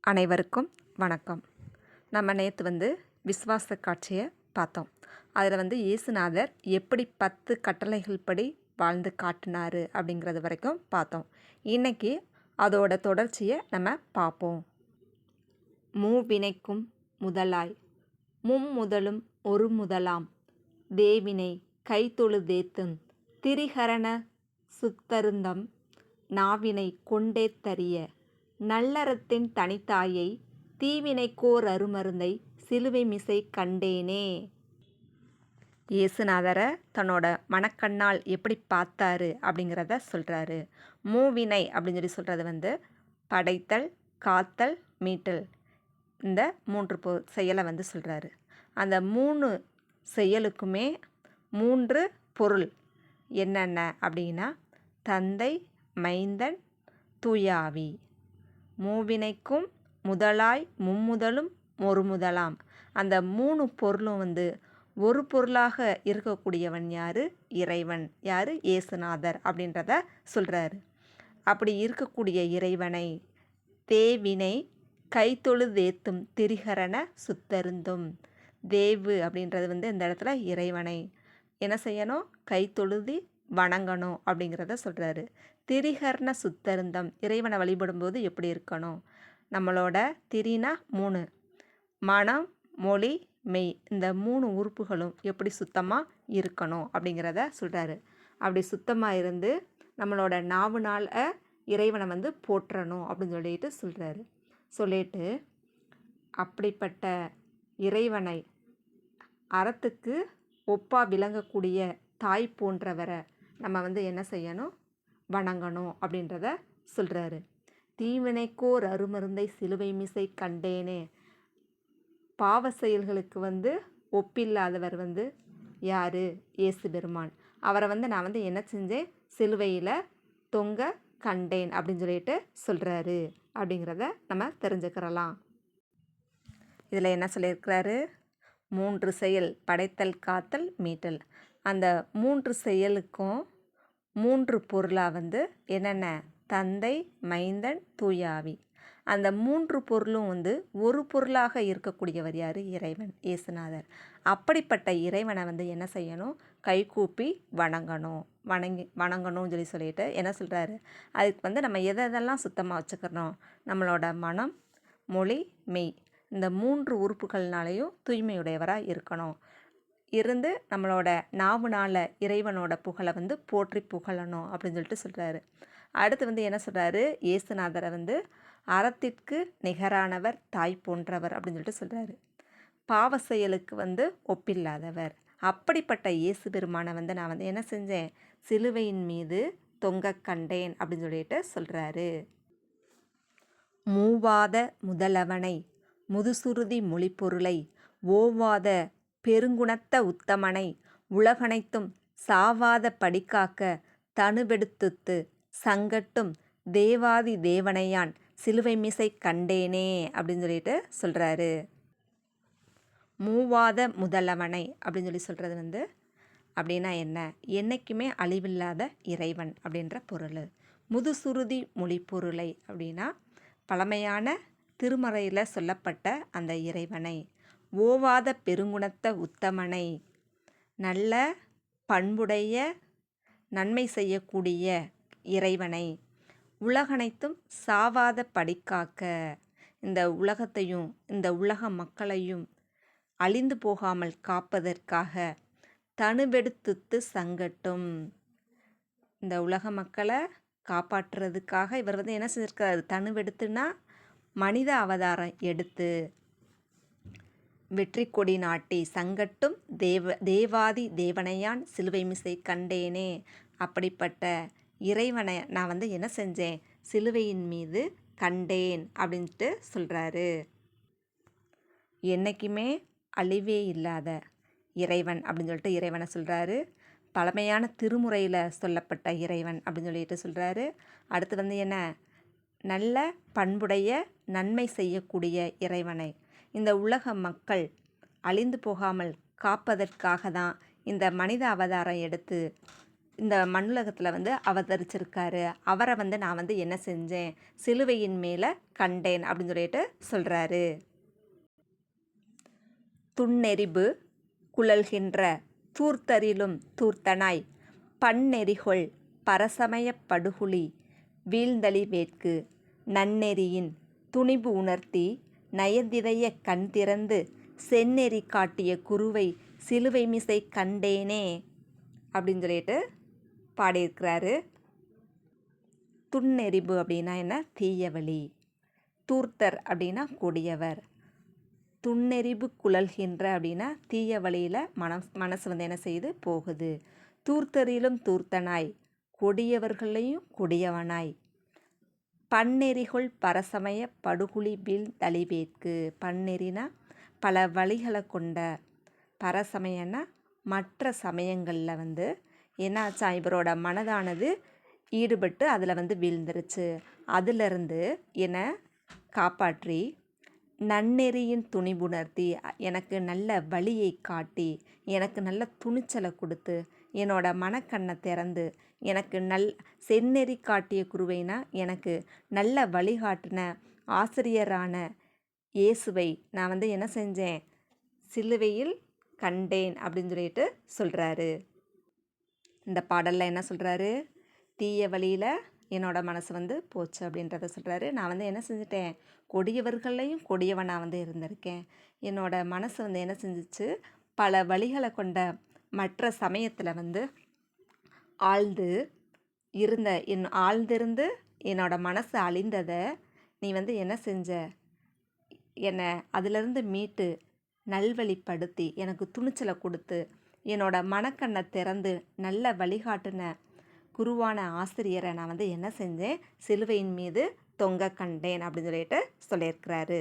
அனைவருக்கும் வணக்கம். நம்ம நேற்று விசுவாச காட்சியை பார்த்தோம். அதில் இயேசுநாதர் எப்படி 10 கட்டளைகள் படி வாழ்ந்து காட்டினார் அப்படிங்கிறது வரைக்கும் பார்த்தோம். இன்றைக்கி அதோட தொடர்ச்சியை நம்ம பார்ப்போம். மூவினைக்கும் முதலாய் மும்முதலும் ஒரு முதலாம் தேவினை கைத்தொழுதேத்தும் திரிகரண சுத்தருந்தம் நாவினை கொண்டே தரிய நல்லறத்தின் தனித்தாயை தீவினைக்கோர் அருமருந்தை சிலுவை மிசை கண்டேனே. இயேசுநாதரை தன்னோட மனக்கண்ணால் எப்படி பார்த்தாரு அப்படிங்கிறத சொல்கிறாரு. மூவினை அப்படின்னு சொல்லி சொல்கிறது படைத்தல், காத்தல், மீட்டல், இந்த 3 செயலை சொல்கிறாரு. அந்த 3 செயலுக்குமே 3 பொருள் என்னென்ன அப்படின்னா தந்தை, மைந்தன், தூயாவி. மூவினைக்கும் முதலாய் மும்முதலும் ஒரு முதலாம். அந்த 3 பொருளும் ஒரு பொருளாக இருக்கக்கூடியவன் யார்? இறைவன். யார்? இயேசுநாதர் அப்படின்றத சொல்கிறாரு. அப்படி இருக்கக்கூடிய இறைவனை தேவினை கைத்தொழுதேத்தும் திரிகரண சுத்தருந்தும். தேவு அப்படின்றது இந்த இடத்துல இறைவனை என்ன செய்யணும்? கைத்தொழுதி வணங்கணும் அப்படிங்கிறத சொல்கிறாரு. திரிகரண சுத்தருந்தம், இறைவனை வழிபடும்போது எப்படி இருக்கணும்? நம்மளோட திரினா 3, மனம், மொழி, மெய், இந்த 3 உறுப்புகளும் எப்படி சுத்தமாக இருக்கணும் அப்படிங்கிறத சொல்கிறாரு. அப்படி சுத்தமாக இருந்து நம்மளோட நாவுனால் இறைவனை போற்றணும் அப்படின்னு சொல்கிறாரு. சொல்லிட்டு அப்படிப்பட்ட இறைவனை அறத்துக்கு ஒப்பா விளங்கக்கூடிய தாய் போன்றவரை நம்ம என்ன செய்யணும்? வணங்கணும் அப்படின்றத சொல்கிறாரு. தீவினைக்கோர் அருமருந்தை சிலுவை மிசை கண்டேனே. பாவ செயல்களுக்கு ஒப்பில்லாதவர் யார்? இயேசு பெருமான். அவரை நான் என்ன செஞ்சேன்? சிலுவையில் தொங்க கண்டேன் அப்படின்னு சொல்கிறாரு அப்படிங்கிறத நம்ம தெரிஞ்சுக்கிறலாம். இதில் என்ன சொல்லியிருக்கிறாரு? 3 செயல், படைத்தல், காத்தல், மீட்டல். அந்த 3 செயலுக்கும் 3 பொருளாக என்னென்ன? தந்தை, மைந்தன், தூயாவி. அந்த 3 பொருளும் ஒரு பொருளாக இருக்கக்கூடியவர் யார்? இறைவன், இயேசுநாதர். அப்படிப்பட்ட இறைவனை என்ன செய்யணும்? கைகூப்பி வணங்கணும். வணங்கணும்னு சொல்லிட்டு என்ன சொல்கிறாரு? அதுக்கு நம்ம எதெல்லாம் சுத்தமாக வச்சுக்கிறோம்? நம்மளோட மனம், மொழி, மெய், இந்த 3 உறுப்புகள்னாலேயும் தூய்மையுடையவராக இருக்கணும். இருந்து நம்மளோட நாவுனால் இறைவனோட புகழை போற்றி புகழணும் அப்படின்னு சொல்கிறாரு. அடுத்து என்ன சொல்கிறாரு? இயேசுநாதரை அறத்திற்கு நிகரானவர், தாய் போன்றவர் அப்படின்னு சொல்கிறாரு. பாவ செயலுக்கு ஒப்பில்லாதவர். அப்படிப்பட்ட இயேசு பெருமானை நான் என்ன செஞ்சேன்? சிலுவையின் மீது தொங்க கண்டேன் அப்படின்னு சொல்கிறாரு. மூவாத முதலவனை முதுசுருதி மொழிப்பொருளை ஓவாத பெருங்குணத்த உத்தமனை உலகனைத்தும் சாவாத படிக்காக்க தனுவெடுத்துத்து சங்கட்டும் தேவாதி தேவனையான் சிலுவை மிசை கண்டேனே அப்படின்னு சொல்கிறாரு. மூவாத முதலவனை அப்படின்னு சொல்கிறது அப்படின்னா என்ன? என்றைக்குமே அழிவில்லாத இறைவன் அப்படின்ற பொருள். முதுசுருதி மொழிப்பொருளை அப்படின்னா பழமையான திருமறையில் சொல்லப்பட்ட அந்த இறைவனை. ஓவாத பெருங்குணத்த உத்தமனை, நல்ல பண்புடைய நன்மை செய்யக்கூடிய இறைவனை. உலகனைத்தும் சாவாத படிக்காக்க, இந்த உலகத்தையும் இந்த உலக மக்களையும் அழிந்து போகாமல் காப்பதற்காக தனுவெடுத்துத்து சங்கட்டும். இந்த உலக மக்களை காப்பாற்றுறதுக்காக இவர் என்ன செஞ்சிருக்காரு? தனுவெடுத்துனா மனித அவதாரம் எடுத்து வெற்றி கொடி நாட்டி சங்கட்டும் தேவாதி தேவனையான் சிலுவை மிசை கண்டேனே. அப்படிப்பட்ட இறைவனை நான் என்ன செஞ்சேன்? சிலுவையின் மீது கண்டேன் அப்படின்ட்டு சொல்கிறாரு. என்றைக்குமே அழிவே இல்லாத இறைவன் அப்படின்னு இறைவனை சொல்கிறாரு. பழமையான திருமுறையில் சொல்லப்பட்ட இறைவன் அப்படின்னு சொல்கிறாரு. அடுத்து என்ன? நல்ல பண்புடைய நன்மை செய்யக்கூடிய இறைவனை. இந்த உலக மக்கள் அழிந்து போகாமல் காப்பதற்காக தான் இந்த மனித அவதாரம் எடுத்து இந்த மண்ணுலகத்தில் வந்து அவதரிச்சிருக்காரு. அவரை வந்து நான் வந்து என்ன செஞ்சேன், சிலுவையின் மேலே கண்டேன் அப்படின்னு சொல்லிட்டு சொல்கிறாரு. துன்னெறிபு குழல்கின்ற தூர்த்தரிலும் தூர்த்தனாய் பன்னெறிகொள் பரசமயப் படுகுழி வீழ்ந்தளி வேட்கு நன்னெறியின் துணிபு உணர்த்தி நயந்திதைய கண் திறந்து செந்நெறி காட்டிய குருவை சிலுவை மிசை கண்டேனே அப்படின்னு சொல்லிட்டு பாடியிருக்கிறாரு. துன்னெறிபு அப்படின்னா என்ன, தீய வழி. தூர்த்தர் அப்படின்னா கொடியவர். துன்னெறிபு குழல்கின்ற அப்படின்னா தீய வழியில் மனசு வந்து என்ன செய்யுது, போகுது. தூர்த்தரிலும் தூர்த்தனாய் கொடியவர்களையும் கொடியவனாய் பன்னெறிகொள் பரசமய படுகுழி வீழ் தளிவேற்கு. பன்னெறினா பல வழிகளை கொண்ட, பரசமயன்னா மற்ற சமயங்களில் வந்து என்னாச்சா, இவரோட மனதானது ஈடுபட்டு அதில் வந்து வீழ்ந்துருச்சு. அதிலிருந்து என்னை காப்பாற்றி நன்னெறியின் துணிபுணர்த்தி எனக்கு நல்ல வழியை காட்டி எனக்கு நல்ல துணிச்சலை கொடுத்து என்னோட மனக்கண்ணை திறந்து எனக்கு செந்நெறி காட்டிய குருவைனா எனக்கு நல்ல வழிகாட்டின ஆசிரியரான இயேசுவை நான் வந்து என்ன செஞ்சேன், சிலுவையில் கண்டேன் அப்படின்னு சொல்லிட்டு சொல்கிறாரு. இந்த பாடலில் என்ன சொல்கிறாரு, தீய வழியில் என்னோட மனசு வந்து போச்சு அப்படின்றத சொல்கிறாரு. நான் வந்து என்ன செஞ்சிட்டேன், கொடியவர்களையும் கொடியவனாக வந்து இருந்திருக்கேன். என்னோட மனசு வந்து என்ன செஞ்சிச்சு, பல வழிகளை கொண்ட மற்ற சமயத்தில் வந்து ஆழ்ந்திருந்து என்னோட மனசு அழிந்ததை நீ வந்து என்ன செஞ்ச, என்னை அதிலிருந்து மீட்டு நல்வழிப்படுத்தி எனக்கு துணிச்சலை கொடுத்து என்னோட மனக்கண்ணை திறந்து நல்ல வழிகாட்டின குருவான ஆசிரியரை நான் வந்து என்ன செஞ்சேன், சிலுவையின் மீது தொங்க கண்டேன் அப்படின்னு சொல்லிட்டு சொல்லியிருக்கிறாரு.